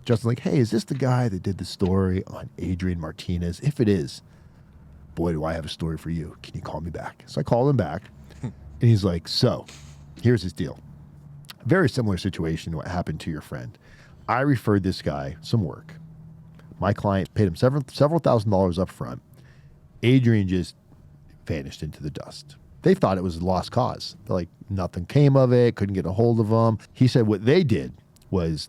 Justin's like, hey, is this the guy that did the story on Adrian Martinez? If it is, boy, do I have a story for you. Can you call me back? So I call him back, and he's like, so here's his deal. Very similar situation to what happened to your friend. I referred this guy some work. My client paid him several $1,000s up front. Adrian just vanished into the dust. They thought it was a lost cause. They're like, nothing came of it, couldn't get a hold of him. He said what they did was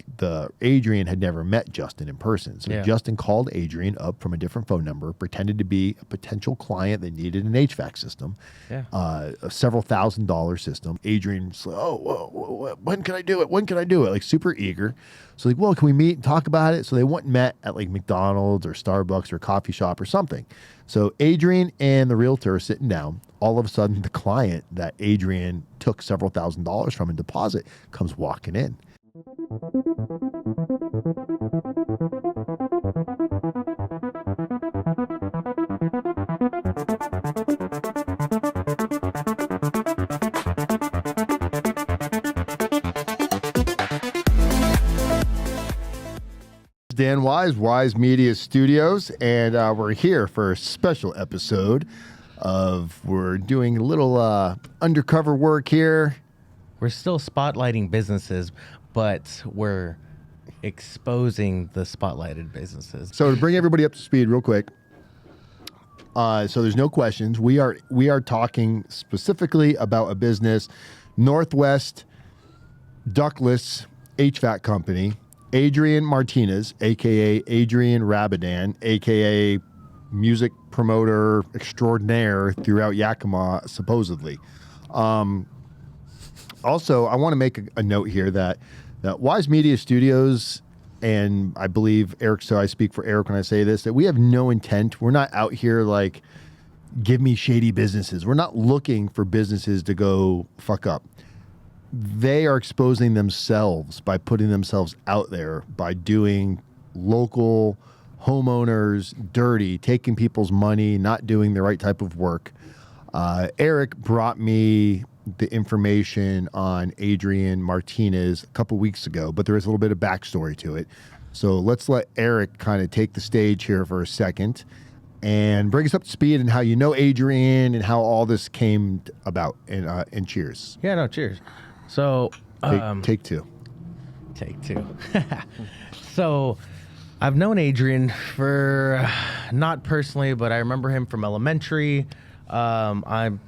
Adrian had never met Justin in person. So Justin called Adrian up from a different phone number, pretended to be a potential client that needed an HVAC system, a several $1,000 system. Adrian's like, oh, when can I do it? When can I do it? Like super eager. So like, well, can we meet and talk about it? So they went and met at like McDonald's or Starbucks or a coffee shop or something. So Adrian and the realtor are sitting down. All of a sudden, the client that Adrian took several $1,000s from in deposit comes walking in. Dan Wise, Wise Media Studios, and we're here for a special episode we're doing a little undercover work here. We're still spotlighting businesses, but we're exposing the spotlighted businesses. So to bring everybody up to speed real quick, so there's no questions. We are talking specifically about a business, Northwest Ductless HVAC company, Adrian Martinez, a.k.a. Adrian Rabidan, a.k.a. music promoter extraordinaire throughout Yakima, supposedly. Also, I want to make a note here that Wise Media Studios, and I believe Eric, so I speak for Eric when I say this, that we have no intent. We're not out here like, give me shady businesses. We're not looking for businesses to go fuck up. They are exposing themselves by putting themselves out there, by doing local homeowners dirty, taking people's money, not doing the right type of work. Eric brought me the information on Adrian Martinez a couple weeks ago, but there is a little bit of backstory to it. So let's let Eric kind of take the stage here for a second and bring us up to speed and how you know Adrian and how all this came about. And cheers. Yeah, no, cheers. So take two. Take two. So I've known Adrian for, not personally, but I remember him from elementary. I'm,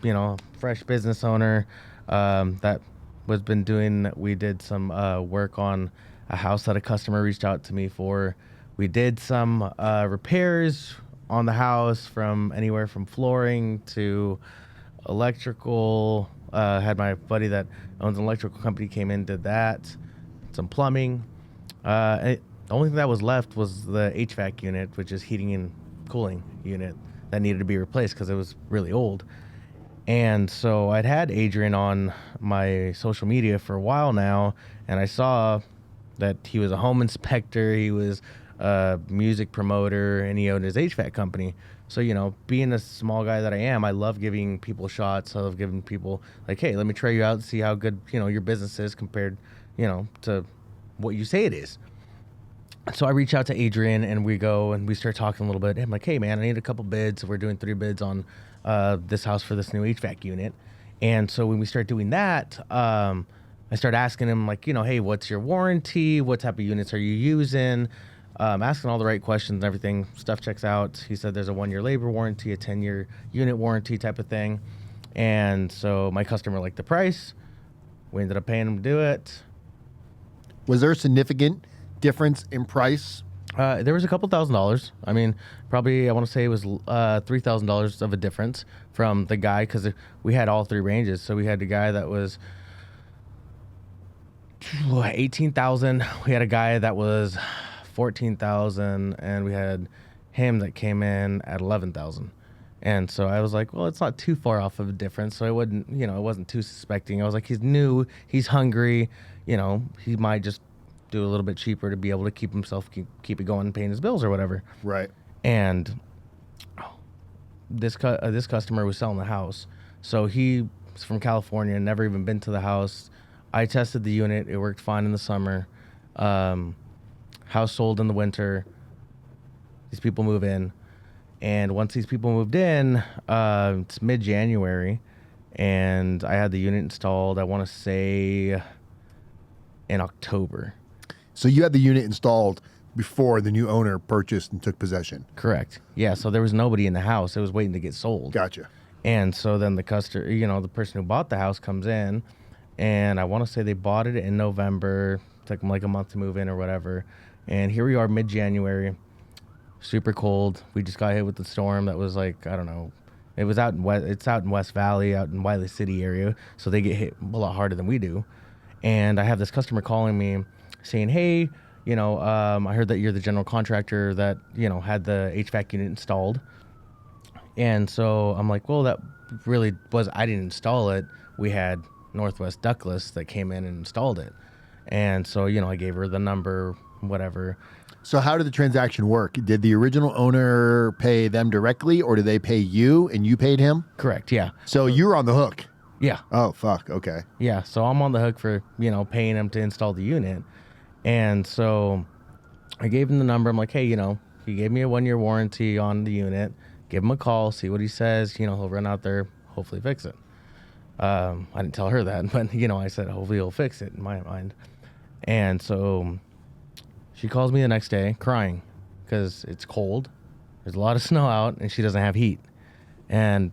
fresh business owner that was been doing, we did some work on a house that a customer reached out to me for. We did some repairs on the house, from anywhere from flooring to electrical. Had my buddy that owns an electrical company came in, did that, some plumbing. The only thing that was left was the HVAC unit, which is heating and cooling unit, that needed to be replaced because it was really old. And so I'd had Adrian on my social media for a while now, and I saw that he was a home inspector, he was a music promoter, and he owned his HVAC company. So, being a small guy that I am, I love giving people shots. I love giving people like, hey, let me try you out and see how good, your business is compared, to what you say it is. So I reach out to Adrian and we go and we start talking a little bit. I'm like, hey man, I need a couple bids. We're doing 3 bids on this house for this new HVAC unit. And so when we start doing that, I start asking him like, hey, what's your warranty? What type of units are you using? Asking all the right questions and everything. Stuff checks out. He said there's a 1-year labor warranty, a 10-year unit warranty type of thing. And so my customer liked the price. We ended up paying him to do it. Was there a significant difference in price? There was a couple $1,000s. I mean, probably I want to say it was $3,000 of a difference from the guy, because we had all 3 ranges. So we had the guy that was $18,000. We had a guy that was $14,000, and we had him that came in at $11,000. And so I was like, well, it's not too far off of a difference. So I wouldn't, it wasn't too suspecting. I was like, he's new, he's hungry, he might just do a little bit cheaper to be able to keep it going, paying his bills or whatever. Right. And this customer was selling the house. So he's from California, never even been to the house. I tested the unit. It worked fine in the summer. House sold in the winter. These people move in. And once these people moved in, it's mid-January, and I had the unit installed, I want to say, in October. So you had the unit installed before the new owner purchased and took possession. Correct. Yeah, so there was nobody in the house. It was waiting to get sold. Gotcha. And so then the customer, the person who bought the house comes in, and I want to say they bought it in November. It took them like a month to move in or whatever. And here we are mid-January. Super cold. We just got hit with the storm that was like, I don't know. It was out in it's out in West Valley, out in Wiley City area. So they get hit a lot harder than we do. And I have this customer calling me saying, hey, I heard that you're the general contractor that, had the HVAC unit installed. And so I'm like, well, that really I didn't install it. We had Northwest Ductless that came in and installed it. And so, I gave her the number, whatever. So how did the transaction work? Did the original owner pay them directly, or did they pay you and you paid him? Correct, yeah. So you were on the hook. Yeah. Oh, fuck. Okay. Yeah, so I'm on the hook for, paying him to install the unit. And so I gave him the number. I'm like, hey, he gave me a 1-year warranty on the unit. Give him a call, see what he says. He'll run out there, hopefully fix it. I didn't tell her that, but, I said, hopefully he'll fix it in my mind. And so she calls me the next day crying because it's cold. There's a lot of snow out and she doesn't have heat. And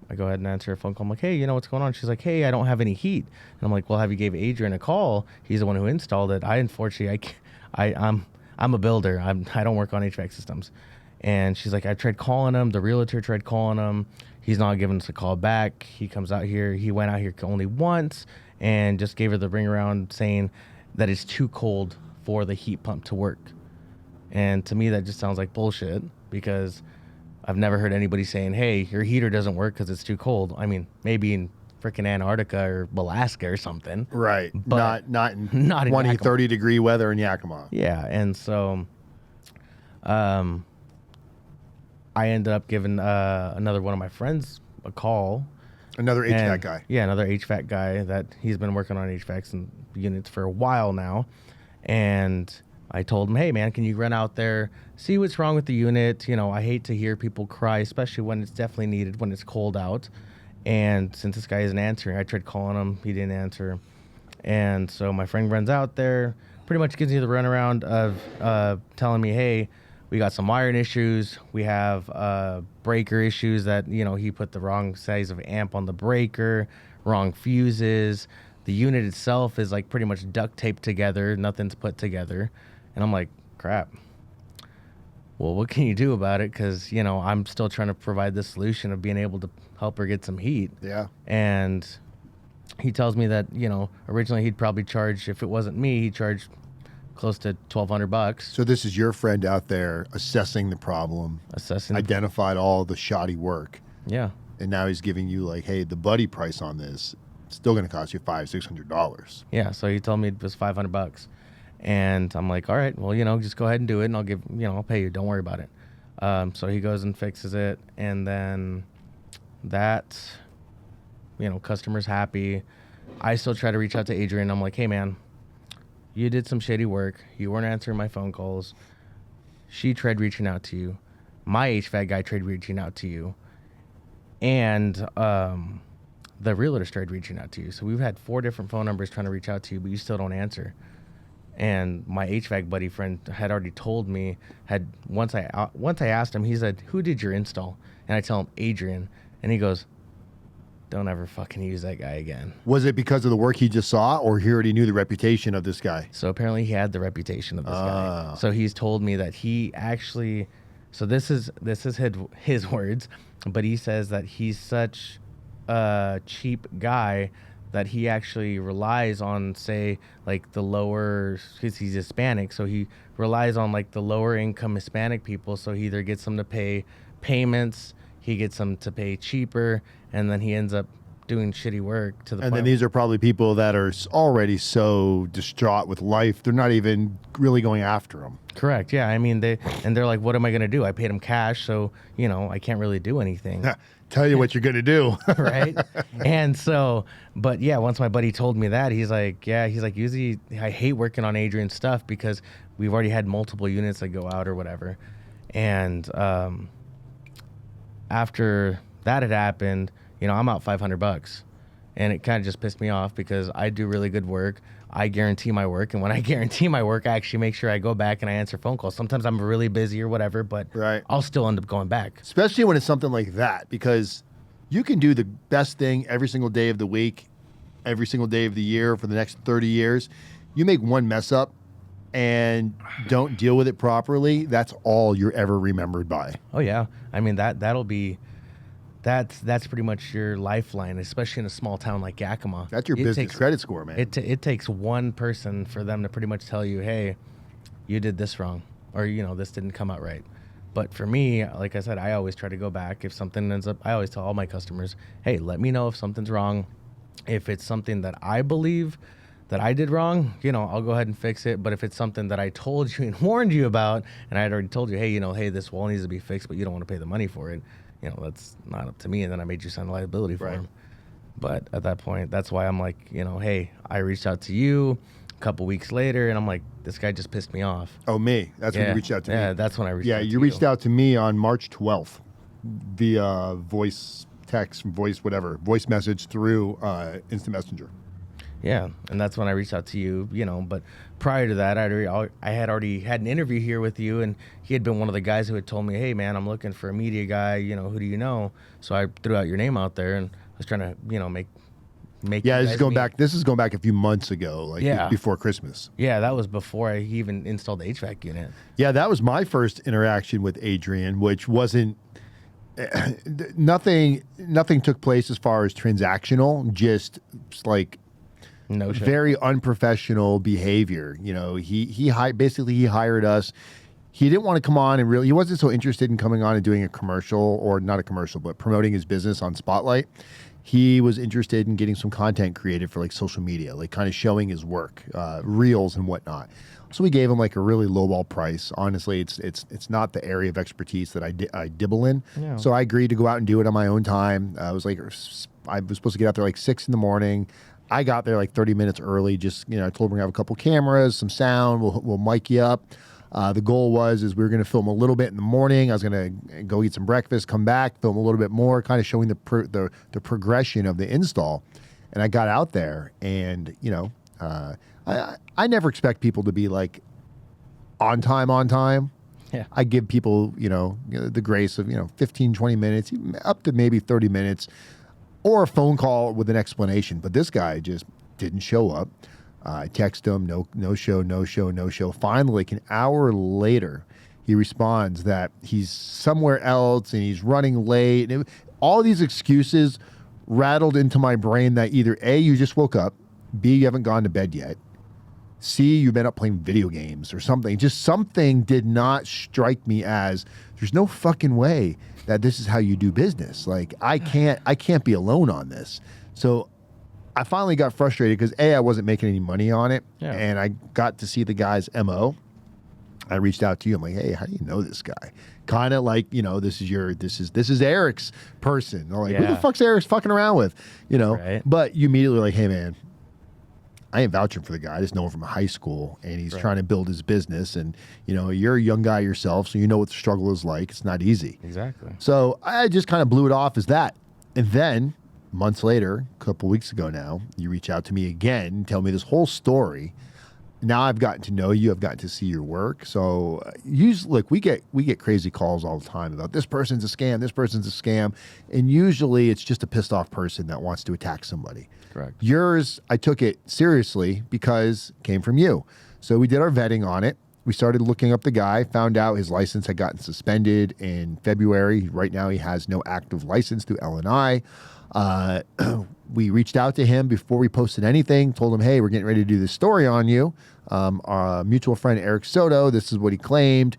I go ahead and answer her phone call. I'm like, hey, what's going on? She's like, hey, I don't have any heat. And I'm like, well, have you gave Adrian a call? He's the one who installed it. I'm a builder. I don't work on HVAC systems. And she's like, I tried calling him. The realtor tried calling him. He's not giving us a call back. He comes out here. He went out here only once and just gave her the ring around saying that it's too cold for the heat pump to work. And to me, that just sounds like bullshit because I've never heard anybody saying, hey, your heater doesn't work because it's too cold. I mean, maybe in freaking Antarctica or Alaska or something. Right. But not in not in 20, Yakima. 30 degree weather in Yakima. Yeah. And so I ended up giving another one of my friends a call. Another HVAC guy. Yeah, another HVAC guy that he's been working on HVACs and units for a while now. And I told him, hey, man, can you run out there, see what's wrong with the unit? I hate to hear people cry, especially when it's definitely needed, when it's cold out. And since this guy isn't answering, I tried calling him. He didn't answer. And so my friend runs out there, pretty much gives me the runaround of telling me, hey, we got some wiring issues. We have breaker issues that, he put the wrong size of amp on the breaker, wrong fuses. The unit itself is like pretty much duct taped together. Nothing's put together. And I'm like, crap. Well, what can you do about it? Because, I'm still trying to provide the solution of being able to help her get some heat. Yeah. And he tells me that, originally he'd probably charge, if it wasn't me, he'd charge close to $1,200. So this is your friend out there assessing the problem, identified all the shoddy work. Yeah. And now he's giving you like, hey, the buddy price on this, it's still going to cost you $500-$600. Yeah. So he told me it was $500. And I'm like, all right, well, just go ahead and do it. And I'll give, I'll pay you. Don't worry about it. So he goes and fixes it. And then that, customer's happy. I still try to reach out to Adrian. I'm like, hey, man, you did some shitty work. You weren't answering my phone calls. She tried reaching out to you. My HVAC guy tried reaching out to you. And the realtor tried reaching out to you. So we've had 4 different phone numbers trying to reach out to you, but you still don't answer. And my HVAC buddy friend had already told me, once I asked him, he said, who did your install? And I tell him, Adrian. And he goes, don't ever fucking use that guy again. Was it because of the work he just saw, or he already knew the reputation of this guy? So apparently he had the reputation of this guy. So he's told me that he actually, so this is his words, but he says that he's such a cheap guy that he actually relies on, say, like the lower, because he's Hispanic, so he relies on like the lower income Hispanic people. So he either gets them to pay payments, he gets them to pay cheaper, and then he ends up doing shitty work to the And point. then these are probably people that are already so distraught with life, they're not even really going after them. Correct. Yeah. I mean, they're like, what am I going to do? I paid them cash, so I can't really do anything. Tell you what you're going to do. Right. And so, but yeah, once my buddy told me that, he's like, usually I hate working on Adrian's stuff because we've already had multiple units that go out or whatever. And after that had happened, I'm out $500, and it kind of just pissed me off because I do really good work. I guarantee my work, and when I guarantee my work, I actually make sure I go back and I answer phone calls. Sometimes I'm really busy or whatever, but Right. I'll still end up going back. Especially when it's something like that, because you can do the best thing every single day of the week, every single day of the year for the next 30 years. You make one mess up and don't deal with it properly, that's all you're ever remembered by. Oh yeah, I mean that's pretty much your lifeline, especially in a small town like Yakima. That's your business credit score, man. It takes one person for them to pretty much tell you, hey, you did this wrong, or this didn't come out right. But for me, like I said, I always try to go back. If something ends up, I always tell all my customers, hey, let me know if something's wrong. If it's something that I believe that I did wrong, I'll go ahead and fix it. But if it's something that I told you and warned you about, and I had already told you, hey, hey, this wall needs to be fixed, but you don't want to pay the money for it, that's not up to me. And then I made you sign a liability for him. But at that point, that's why I'm like, hey, I reached out to you a couple weeks later, and I'm like, this guy just pissed me off. Oh, me. That's when you reached out to me. Yeah, that's when I reached out to you. Yeah, you reached out to me on March 12th via voice, text, voice message through Instant Messenger. Yeah, and that's when I reached out to you, but prior to that, I had already had an interview here with you, and he had been one of the guys who had told me, hey, man, I'm looking for a media guy, who do you know? So I threw out your name out there, and I was trying to, make Yeah, this is going back a few months ago, before Christmas. Yeah, that was before I even installed the HVAC unit. Yeah, that was my first interaction with Adrian, which wasn't nothing took place as far as transactional, just like no shit. Very unprofessional behavior. He hired us. He didn't want to come on and he wasn't so interested in coming on and doing a commercial, or not a commercial, but promoting his business on Spotlight. He was interested in getting some content created for like social media, like kind of showing his work, reels and whatnot. So we gave him like a really lowball price. Honestly, it's not the area of expertise that I dibble in. Yeah. So I agreed to go out and do it on my own time. I was supposed to get out there like 6 a.m. I got there like 30 minutes early. Just, I told him we're gonna have a couple cameras, some sound. We'll mic you up. The goal was we were gonna film a little bit in the morning. I was gonna go eat some breakfast, come back, film a little bit more, kind of showing the progression of the install. And I got out there, and I never expect people to be like on time. Yeah. I give people the grace of 15, 20 minutes, up to maybe 30 minutes. Or a phone call with an explanation. But this guy just didn't show up. I text him, no show. Finally, like an hour later, he responds that he's somewhere else and he's running late. And all these excuses rattled into my brain that either A, you just woke up, B, you haven't gone to bed yet, C, you've been up playing video games or something. Just something did not strike me as there's no fucking way that this is how you do business. Like I can't be alone on this. So I finally got frustrated because A, I wasn't making any money on it, and I got to see the guy's MO. I reached out to you. I'm like, hey, how do you know this guy? Kind of like, this is Eric's person. I'm like, who the fuck's Eric's fucking around with? Right. But you immediately were like, hey man, I ain't vouching for the guy. I just know him from high school, and he's trying to build his business. And, you're a young guy yourself, so you know what the struggle is like. It's not easy. Exactly. So I just kind of blew it off as that. And then months later, a couple weeks ago now, you reach out to me again and tell me this whole story. Now I've gotten to know you. I've gotten to see your work. So look, we get crazy calls all the time about this person's a scam, this person's a scam. And usually it's just a pissed off person that wants to attack somebody. Correct. Yours, I took it seriously because it came from you. So we did our vetting on it. We started looking up the guy, found out his license had gotten suspended in February. Right now he has no active license through L&I. We reached out to him before we posted anything, told him, hey, we're getting ready to do this story on you. Our mutual friend, Eric Soto, this is what he claimed.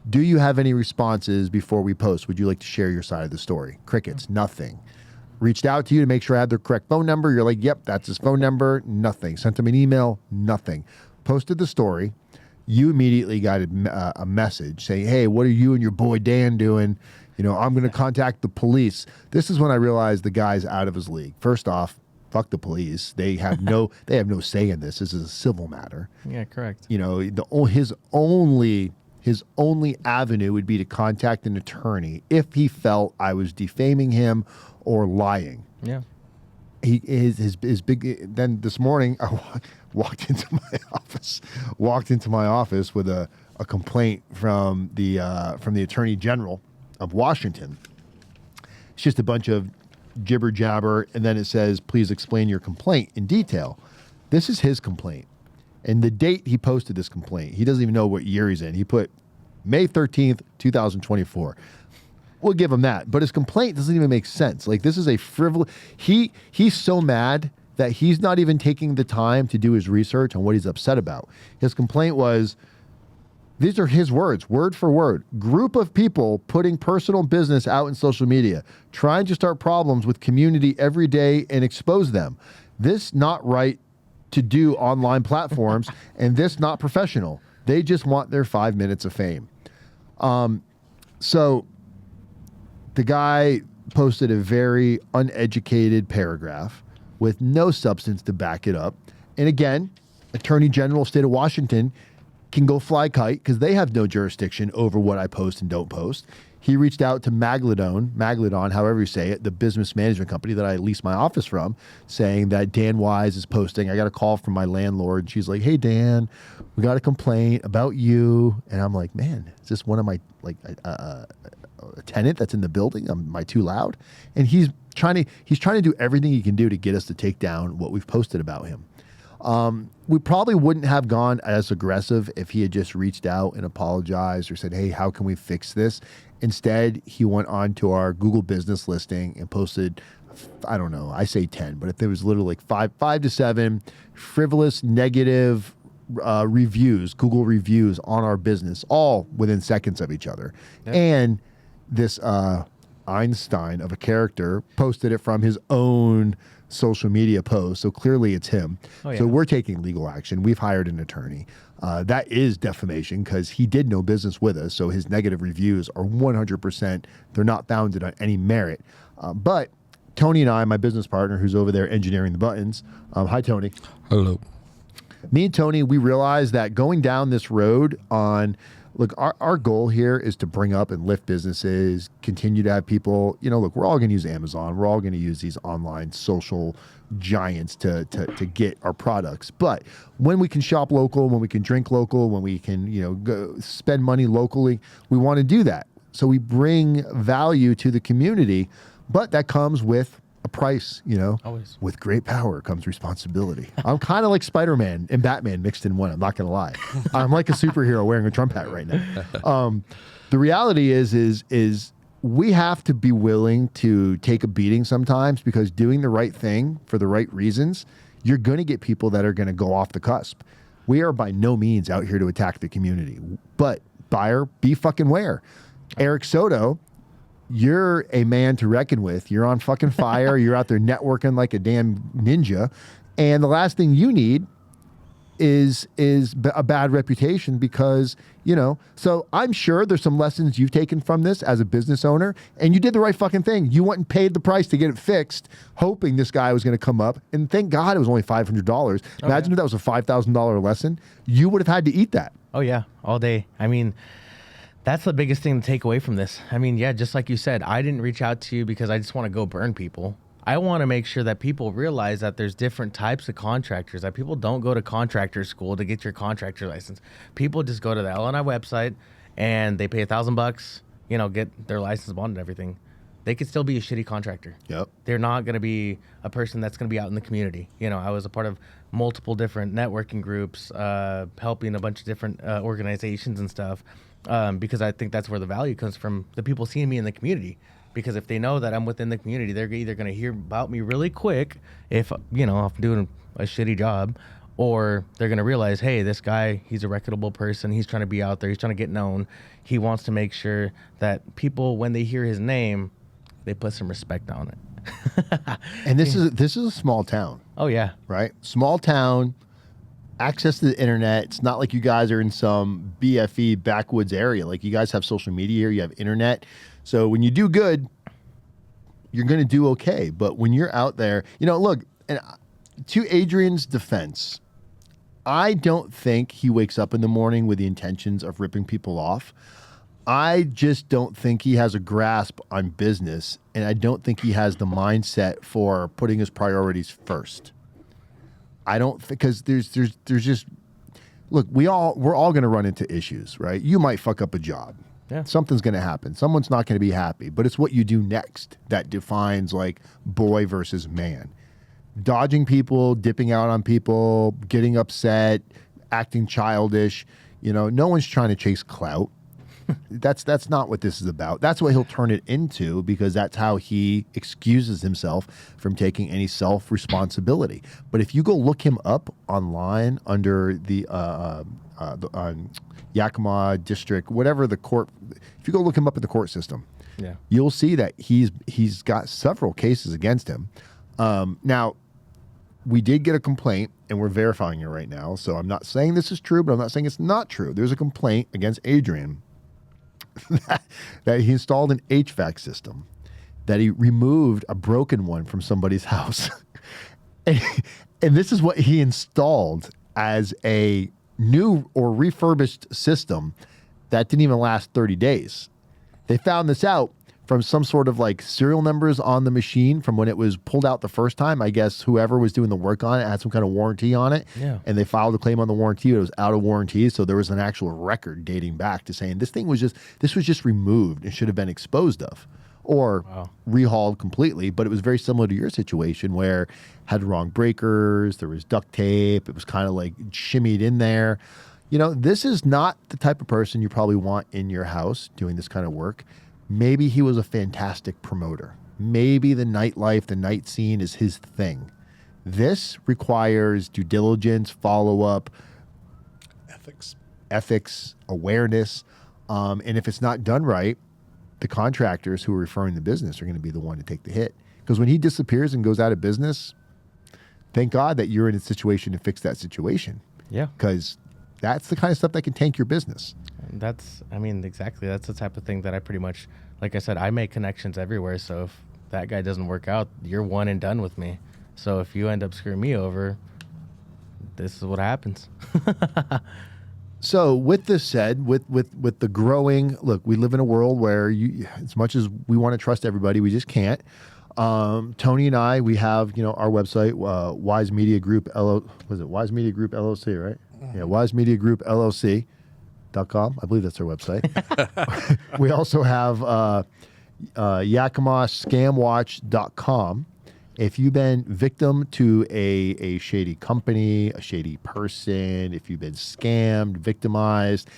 Do you have any responses before we post? Would you like to share your side of the story? Crickets, nothing. Reached out to you to make sure I had the correct phone number. You're like, yep, that's his phone number. Nothing. Sent him an email. Nothing. Posted the story. You immediately got a message saying, hey, what are you and your boy Dan doing? You know, I'm going to contact the police. This is when I realized the guy's out of his league. First off, fuck the police. They have no say in this. This is a civil matter. Yeah, correct. You know, his only avenue would be to contact an attorney if he felt I was defaming him or lying. Yeah. His big. Then this morning, I walked into my office with a complaint from the Attorney General of Washington. It's just a bunch of jibber jabber, and then it says, please explain your complaint in detail. This is his complaint. And the date he posted this complaint, he doesn't even know what year he's in. He put May 13th, 2024. We'll give him that. But his complaint doesn't even make sense. Like, this is a frivolous... He's so mad that he's not even taking the time to do his research on what he's upset about. His complaint was... These are his words, word for word. Group of people putting personal business out in social media, trying to start problems with community every day and expose them. This not right to do online platforms, and this not professional. They just want their 5 minutes of fame. So the guy posted a very uneducated paragraph with no substance to back it up. And again, Attorney General State of Washington can go fly kite because they have no jurisdiction over what I post and don't post. He reached out to Maglidon, however you say it, the business management company that I lease my office from, saying that Dan Wise is posting. I got a call from my landlord. And she's like, hey, Dan, we got a complaint about you. And I'm like, man, is this one of my, like, a tenant that's in the building? Am I too loud? And he's trying to do everything he can do to get us to take down what we've posted about him. We probably wouldn't have gone as aggressive if he had just reached out and apologized or said, hey, how can we fix this? Instead, he went on to our Google business listing and posted, I don't know, I say 10, but if there was literally like five to 7 frivolous, negative reviews, Google reviews on our business, all within seconds of each other. Yep. And this Einstein of a character posted it from his own social media post, so clearly it's him. Oh, yeah. So we're taking legal action. We've hired an attorney. That is defamation because he did no business with us, so his negative reviews are 100%. They're not founded on any merit. But Tony and I, my business partner who's over there engineering the buttons, hi Tony. Hello. Me and Tony, we realized that going down this road on... Look, our goal here is to bring up and lift businesses, continue to have people, you know, look, we're all going to use Amazon. We're all going to use these online social giants to get our products. But when we can shop local, when we can drink local, when we can, you know, go spend money locally, we want to do that. So we bring value to the community, but that comes with a price, you know. Always. With great power comes responsibility. I'm kind of like Spider-Man and Batman mixed in one. I'm not going to lie. I'm like a superhero wearing a Trump hat right now. The reality is we have to be willing to take a beating sometimes because doing the right thing for the right reasons, you're going to get people that are going to go off the cusp. We are by no means out here to attack the community, but buyer, be fucking aware. Eric Soto, you're a man to reckon with. You're on fucking fire. You're out there networking like a damn ninja. And the last thing you need is a bad reputation because, you know, so I'm sure there's some lessons you've taken from this as a business owner, and you did the right fucking thing. You went and paid the price to get it fixed, hoping this guy was going to come up, and thank God it was only $500. Imagine if that was a $5,000 lesson. You would have had to eat that. Oh, yeah, all day. I mean... That's the biggest thing to take away from this. I mean, yeah, just like you said, I didn't reach out to you because I just want to go burn people. I want to make sure that people realize that there's different types of contractors, that people don't go to contractor school to get your contractor license. People just go to the LNI website and they pay $1,000, you know, get their license bond and everything. They could still be a shitty contractor. Yep. They're not going to be a person that's going to be out in the community. You know, I was a part of multiple different networking groups, helping a bunch of different organizations and stuff. Because I think that's where the value comes from, the people seeing me in the community. Because if they know that I'm within the community, they're either going to hear about me really quick if, you know, I'm doing a shitty job, or they're going to realize, hey, this guy, he's a reputable person. He's trying to be out there. He's trying to get known. He wants to make sure that people, when they hear his name, they put some respect on it. And this is a small town, Oh yeah. right? Small town, access to the internet. It's not like you guys are in some BFE backwoods area. Like you guys have social media here, you have internet. So when you do good, you're going to do okay. But when you're out there, look, and to Adrian's defense, I don't think he wakes up in the morning with the intentions of ripping people off. I just don't think he has a grasp on business, and I don't think he has the mindset for putting his priorities first. I don't think, because there's just, look, we're all going to run into issues, right? You might fuck up a job. Yeah. Something's going to happen. Someone's not going to be happy, but it's what you do next that defines like boy versus man. Dodging people, dipping out on people, getting upset, acting childish. No one's trying to chase clout. That's not what this is about. That's what he'll turn it into, because that's how he excuses himself from taking any self-responsibility. But if you go look him up online under the Yakima district, whatever the court, if you go look him up in the court system, Yeah. you'll see that he's got several cases against him. Now, we did get a complaint, and we're verifying it right now. So I'm not saying this is true, but I'm not saying it's not true. There's a complaint against Adrian that he installed an HVAC system, that he removed a broken one from somebody's house. and this is what he installed as a new or refurbished system that didn't even last 30 days. They found this out from some sort of like serial numbers on the machine from when it was pulled out the first time. I guess whoever was doing the work on it had some kind of warranty on it. Yeah. And they filed a claim on the warranty, but it was out of warranty. So there was an actual record dating back to saying this was just removed and should have been exposed of or rehauled completely. But it was very similar to your situation where had wrong breakers, there was duct tape, it was kind of like shimmied in there. This is not the type of person you probably want in your house doing this kind of work. Maybe he was a fantastic promoter. Maybe the nightlife, the night scene is his thing. This requires due diligence, follow-up, ethics, awareness. And if it's not done right, the contractors who are referring the business are going to be the one to take the hit. Because when he disappears and goes out of business, thank God that you're in a situation to fix that situation. Yeah. Because that's the kind of stuff that can tank your business. Exactly. That's the type of thing that I pretty much, like I said, I make connections everywhere. So if that guy doesn't work out, you're one and done with me. So if you end up screwing me over, this is what happens. So with this said, with the growing, look, we live in a world where as much as we want to trust everybody, we just can't. Tony and I, we have, our website, Wise Media Group, Wise Media Group LLC, right? Yeah, Wise Media Group LLC.com. I believe that's our website. We also have YakimaScamWatch.com. If you've been victim to a shady company, a shady person, if you've been scammed, victimized,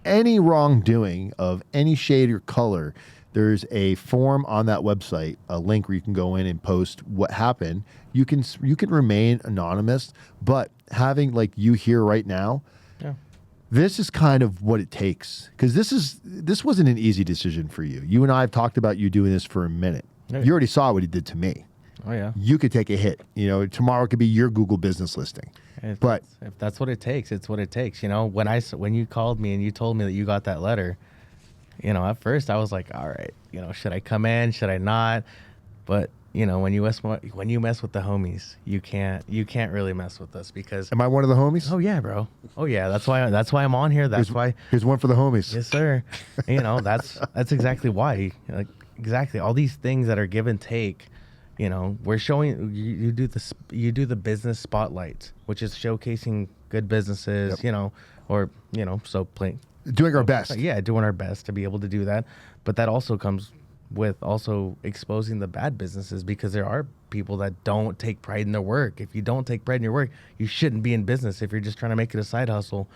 any wrongdoing of any shade or color, there's a form on that website, a link where you can go in and post what happened. You can remain anonymous, but having like you here right now, this is kind of what it takes, because this wasn't an easy decision for you. You and I have talked about you doing this for a minute. Yeah. You already saw what he did to me. Oh yeah. You could take a hit. Tomorrow could be your Google business listing. If that's what it takes, it's what it takes. When you called me and you told me that you got that letter, at first I was like, all right, should I come in? Should I not? But when you mess with the homies, you can't really mess with us, because. Am I one of the homies? Oh yeah, bro. Oh yeah. That's why I'm on here. That's why. Here's one for the homies. Yes, sir. That's exactly why. Like exactly all these things that are give and take. We're showing you do the business spotlight, which is showcasing good businesses. Yep. Doing our best. Yeah, doing our best to be able to do that. But that also comes with also exposing the bad businesses, because there are people that don't take pride in their work. If you don't take pride in your work, you shouldn't be in business. If you're just trying to make it a side hustle,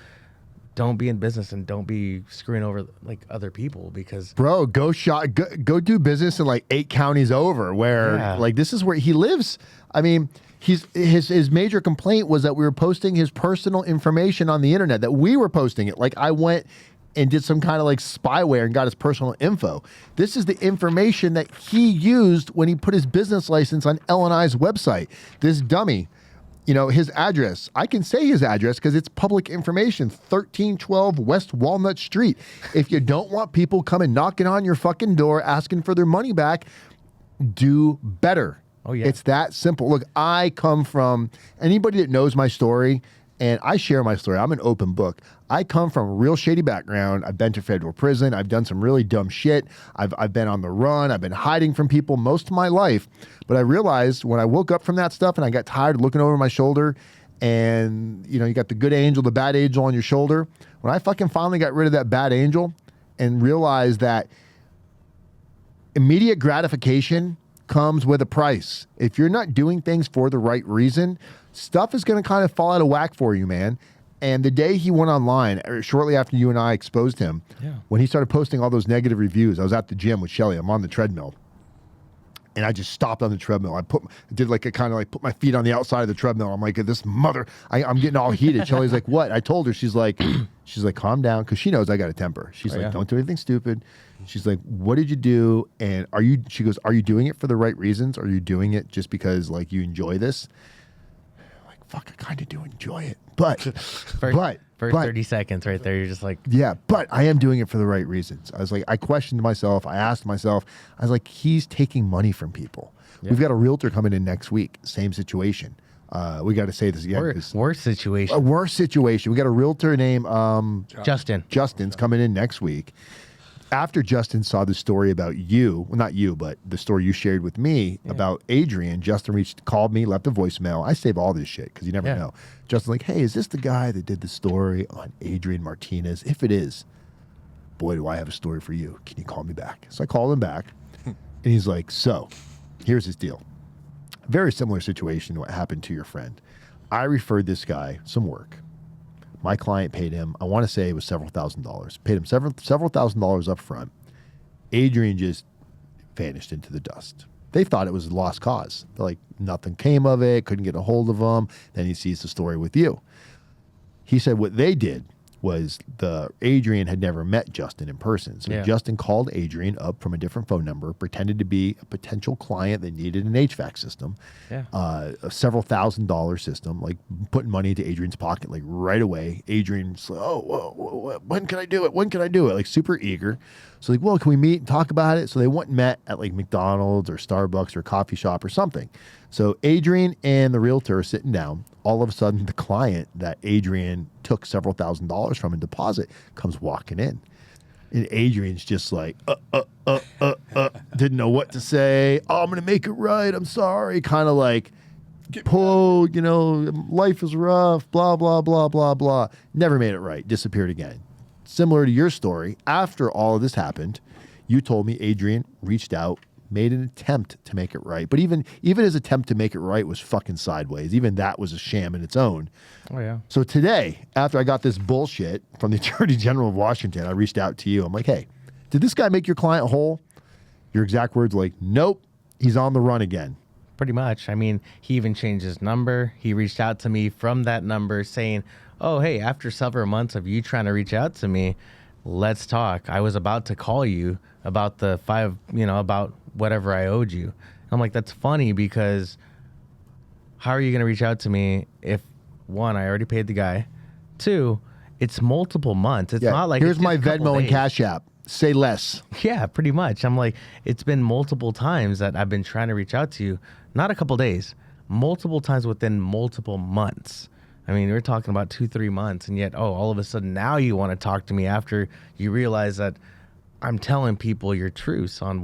don't be in business and don't be screwing over like other people, because bro, go do business in like 8 counties over, where like this is where he lives. I mean, his major complaint was that we were posting his personal information on the internet, that we were posting it. Like I went and did some kind of like spyware and got his personal info. This is the information that he used when he put his business license on L&I's website. This dummy, you know, his address. I can say his address because it's public information, 1312 West Walnut Street. If you don't want people coming knocking on your fucking door asking for their money back, do better. Oh, yeah. It's that simple. Look, I come from, anybody that knows my story, and I share my story. I'm an open book. I come from a real shady background. I've been to federal prison. I've done some really dumb shit. I've been on the run. I've been hiding from people most of my life. But I realized when I woke up from that stuff and I got tired of looking over my shoulder and, you know, you got the good angel, the bad angel on your shoulder. When I fucking finally got rid of that bad angel and realized that immediate gratification comes with a price. If you're not doing things for the right reason, stuff is going to kind of fall out of whack for you, man. And the day he went online, or shortly after you and I exposed him, when he started posting all those negative reviews, I was at the gym with Shelly. I'm on the treadmill. And I just stopped on the treadmill. I did like a kind of like put my feet on the outside of the treadmill. I'm like, this mother, I'm getting all heated. Shelly's like, what? I told her, she's like, calm down. Cause she knows I got a temper. She's like, don't do anything stupid. She's like, what did you do? And she goes, are you doing it for the right reasons? Or are you doing it just because like you enjoy this? I'm like, fuck, I kind of do enjoy it. But, First 30 seconds right there, you're just like, yeah, but I am doing it for the right reasons. I was like, I questioned myself. I asked myself, I was like, he's taking money from people. Yeah. We've got a realtor coming in next week. Same situation. We got to say this again. Worse situation. A worse situation. We got a realtor named Justin. Justin's coming in next week. After Justin saw the story about you, well, not you, but the story you shared with me about Adrian, Justin called me, left a voicemail. I save all this shit because you never know. Justin's like, hey, is this the guy that did the story on Adrian Martinez? If it is, boy, do I have a story for you. Can you call me back? So I called him back, and he's like, so here's his deal. Very similar situation to what happened to your friend. I referred this guy some work. My client paid him, I want to say it was several $1,000s. Paid him several $1,000s up front. Adrian just vanished into the dust. They thought it was a lost cause. They're like, nothing came of it, couldn't get a hold of him. Then he sees the story with you. He said what they did was Adrian had never met Justin in person. So Justin called Adrian up from a different phone number, pretended to be a potential client that needed an HVAC system, a several $1,000 system, like putting money into Adrian's pocket, like right away. Adrian's like, oh, when can I do it? When can I do it? Like super eager. So like, well, can we meet and talk about it? So they went and met at like McDonald's or Starbucks or a coffee shop or something. So Adrian and the realtor are sitting down. All of a sudden, the client that Adrian took several $1,000s from in deposit comes walking in. And Adrian's just like, didn't know what to say. Oh, I'm going to make it right. I'm sorry. Kind of like, you know, life is rough, blah, blah, blah, blah, blah. Never made it right. Disappeared again. Similar to your story, after all of this happened, you told me Adrian reached out, made an attempt to make it right. But even his attempt to make it right was fucking sideways. Even that was a sham in its own. Oh, yeah. So today, after I got this bullshit from the Attorney General of Washington, I reached out to you. I'm like, hey, did this guy make your client whole? Your exact words like, nope, he's on the run again. Pretty much. I mean, he even changed his number. He reached out to me from that number saying, oh, hey, after several months of you trying to reach out to me, let's talk. I was about to call you about about whatever I owed you. I'm like, that's funny because how are you going to reach out to me if, one, I already paid the guy, two, it's multiple months. It's not like here's my Venmo and Cash App. Say less. Yeah, pretty much. I'm like, it's been multiple times that I've been trying to reach out to you. Not a couple days, multiple times within multiple months. I mean, we're talking about 2-3 months, and yet, all of a sudden now you want to talk to me after you realize that I'm telling people your truths on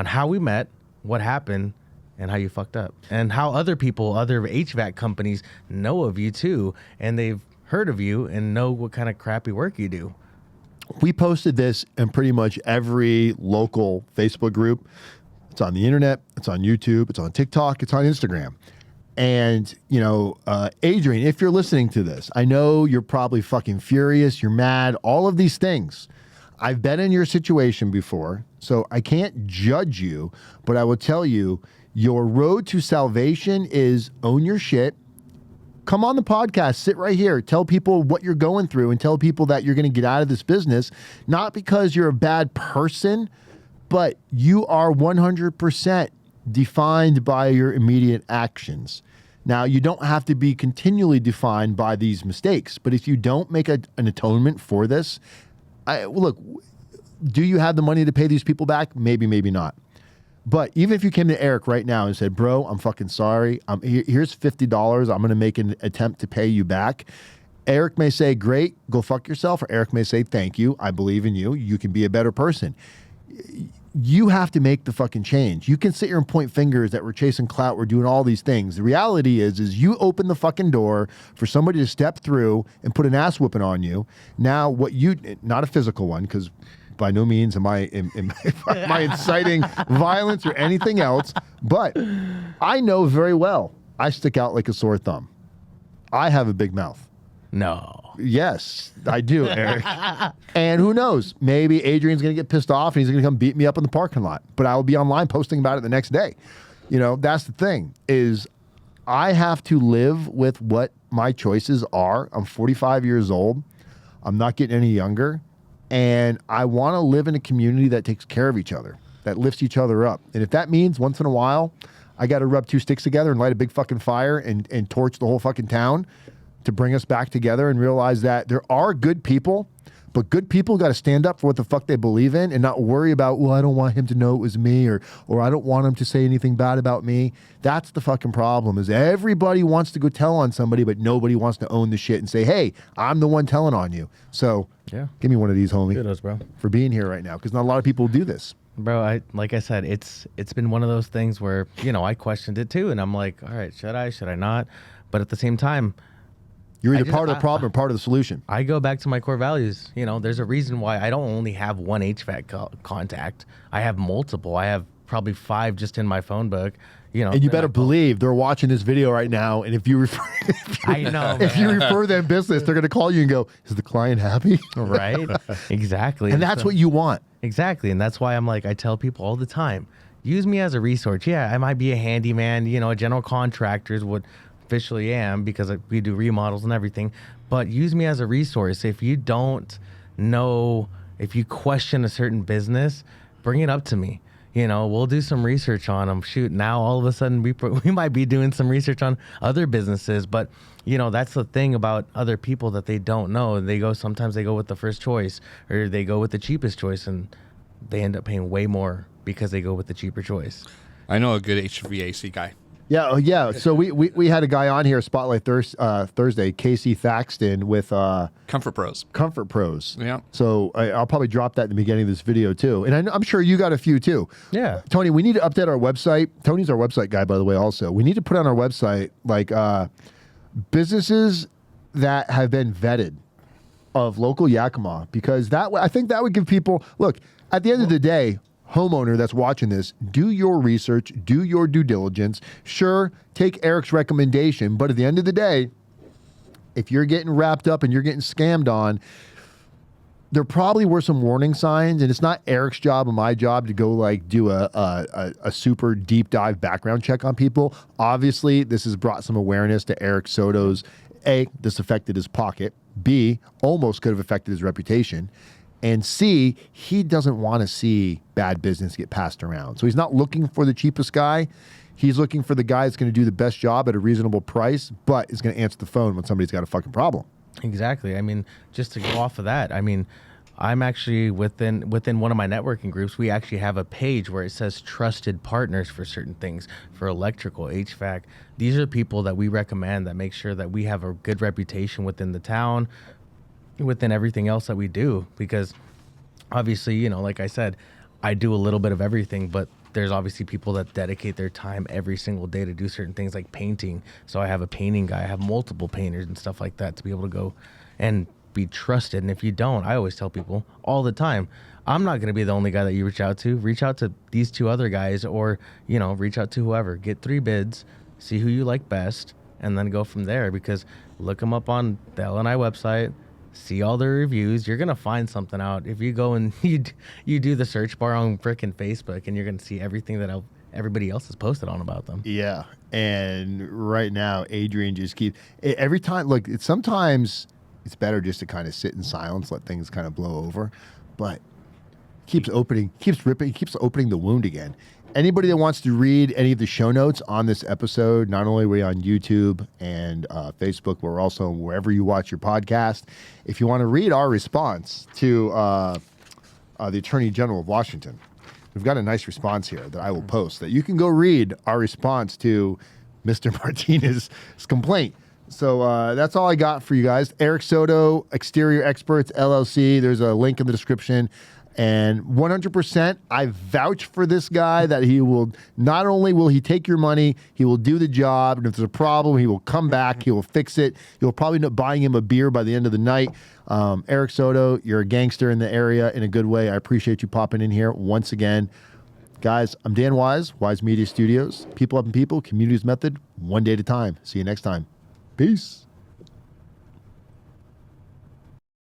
how we met, what happened, and how you fucked up, and how other HVAC companies know of you too, and they've heard of you and know what kind of crappy work you do. We posted this in pretty much every local Facebook group. It's on the internet, it's on YouTube, it's on TikTok, it's on Instagram. And, Adrian, if you're listening to this, I know you're probably fucking furious, you're mad, all of these things. I've been in your situation before, so I can't judge you, but I will tell you, your road to salvation is own your shit, come on the podcast, sit right here, tell people what you're going through and tell people that you're going to get out of this business, not because you're a bad person, but you are 100% defined by your immediate actions. Now, you don't have to be continually defined by these mistakes, but if you don't make an atonement for this, look, do you have the money to pay these people back? Maybe, maybe not. But even if you came to Eric right now and said, bro, I'm fucking sorry. Here's $50. I'm going to make an attempt to pay you back. Eric may say, great, go fuck yourself. Or Eric may say, thank you. I believe in you. You can be a better person. You have to make the fucking change. You can sit here and point fingers that we're chasing clout, we're doing all these things. The reality is you open the fucking door for somebody to step through and put an ass whooping on you. Now, not a physical one, because by no means am I inciting violence or anything else, but I know very well I stick out like a sore thumb. I have a big mouth. No. Yes, I do, Eric. And who knows? Maybe Adrian's going to get pissed off and he's going to come beat me up in the parking lot. But I will be online posting about it the next day. You know, that's the thing, is I have to live with what my choices are. I'm 45 years old. I'm not getting any younger. And I want to live in a community that takes care of each other, that lifts each other up. And if that means once in a while, I got to rub two sticks together and light a big fucking fire and torch the whole fucking town to bring us back together and realize that there are good people, but good people got to stand up for what the fuck they believe in and not worry about, well, I don't want him to know it was me, or I don't want him to say anything bad about me. That's the fucking problem, is everybody wants to go tell on somebody, but nobody wants to own the shit and say, hey, I'm the one telling on you. So yeah, give me one of these, homie. Kudos, bro, for being here right now, because not a lot of people do this. Bro, like I said, it's been one of those things where, you know, I questioned it too, and I'm like, all right, should I not? But at the same time, you're either part of the problem or part of the solution. I go back to my core values. You know, there's a reason why I don't only have one HVAC contact. I have multiple. I have probably 5 just in my phone book. You know, and you better believe they're watching this video right now. And if you refer, if you refer them business, they're going to call you and go, "Is the client happy?" Right? Exactly. And that's what you want. Exactly. And that's why I'm like, I tell people all the time, use me as a resource. Yeah, I might be a handyman. You know, a general contractor is what officially am, because we do remodels and everything, but use me as a resource. If you don't know, if you question a certain business, bring it up to me. You know, we'll do some research on them. Shoot, now all of a sudden we might be doing some research on other businesses, but you know, that's the thing about other people that they don't know. Sometimes they go with the first choice, or they go with the cheapest choice, and they end up paying way more because they go with the cheaper choice. I know a good HVAC guy. Yeah, oh yeah. So we had a guy on here, Spotlight Thursday, Casey Thaxton with Comfort Pros. Comfort Pros. Yeah. So I'll probably drop that in the beginning of this video too, and I'm sure you got a few too. Yeah. Tony, we need to update our website. Tony's our website guy, by the way. Also, we need to put on our website like businesses that have been vetted of local Yakima, because I think that would give people, look, at the end of the day, homeowner that's watching this, do your research, do your due diligence. Sure, take Eric's recommendation, but at the end of the day, if you're getting wrapped up and you're getting scammed on, there probably were some warning signs, and it's not Eric's job or my job to go like do a super deep dive background check on people. Obviously, this has brought some awareness to Eric Soto's, A, this affected his pocket, B, almost could have affected his reputation, and C, he doesn't want to see bad business get passed around. So he's not looking for the cheapest guy. He's looking for the guy that's going to do the best job at a reasonable price, but is going to answer the phone when somebody's got a fucking problem. Exactly. I mean, just to go off of that, I mean, I'm actually within one of my networking groups, we actually have a page where it says trusted partners for certain things, for electrical, HVAC. These are people that we recommend that make sure that we have a good reputation within the town, within everything else that we do, because obviously, you know, like I said, I do a little bit of everything, but there's obviously people that dedicate their time every single day to do certain things like painting. So I have a painting guy, I have multiple painters and stuff like that to be able to go and be trusted. And if you don't, I always tell people all the time, I'm not going to be the only guy that you reach out to. Reach out to these 2 other guys, or, you know, reach out to whoever. Get 3 bids, see who you like best, and then go from there, because look them up on the LNI website. See all the reviews. You're gonna find something out if you go and you do the search bar on frickin' Facebook, and you're gonna see everything that everybody else has posted on about them. Yeah. And right now, Adrian just keeps every time. Look, sometimes it's better just to kind of sit in silence, let things kind of blow over. But keeps opening the wound again. Anybody that wants to read any of the show notes on this episode, not only are we on YouTube and Facebook, we're also wherever you watch your podcast. If you want to read our response to the Attorney General of Washington, we've got a nice response here that I will post that you can go read our response to Mr. Martinez's complaint. So that's all I got for you guys. Eric Soto, Exterior Experts, LLC. There's a link in the description. And 100%, I vouch for this guy that he will, not only will he take your money, he will do the job. And if there's a problem, he will come back, he will fix it. You'll probably end up buying him a beer by the end of the night. Eric Soto, you're a gangster in the area in a good way. I appreciate you popping in here once again. Guys, I'm Dan Wise, Wise Media Studios. People helping people, communities method, one day at a time. See you next time. Peace.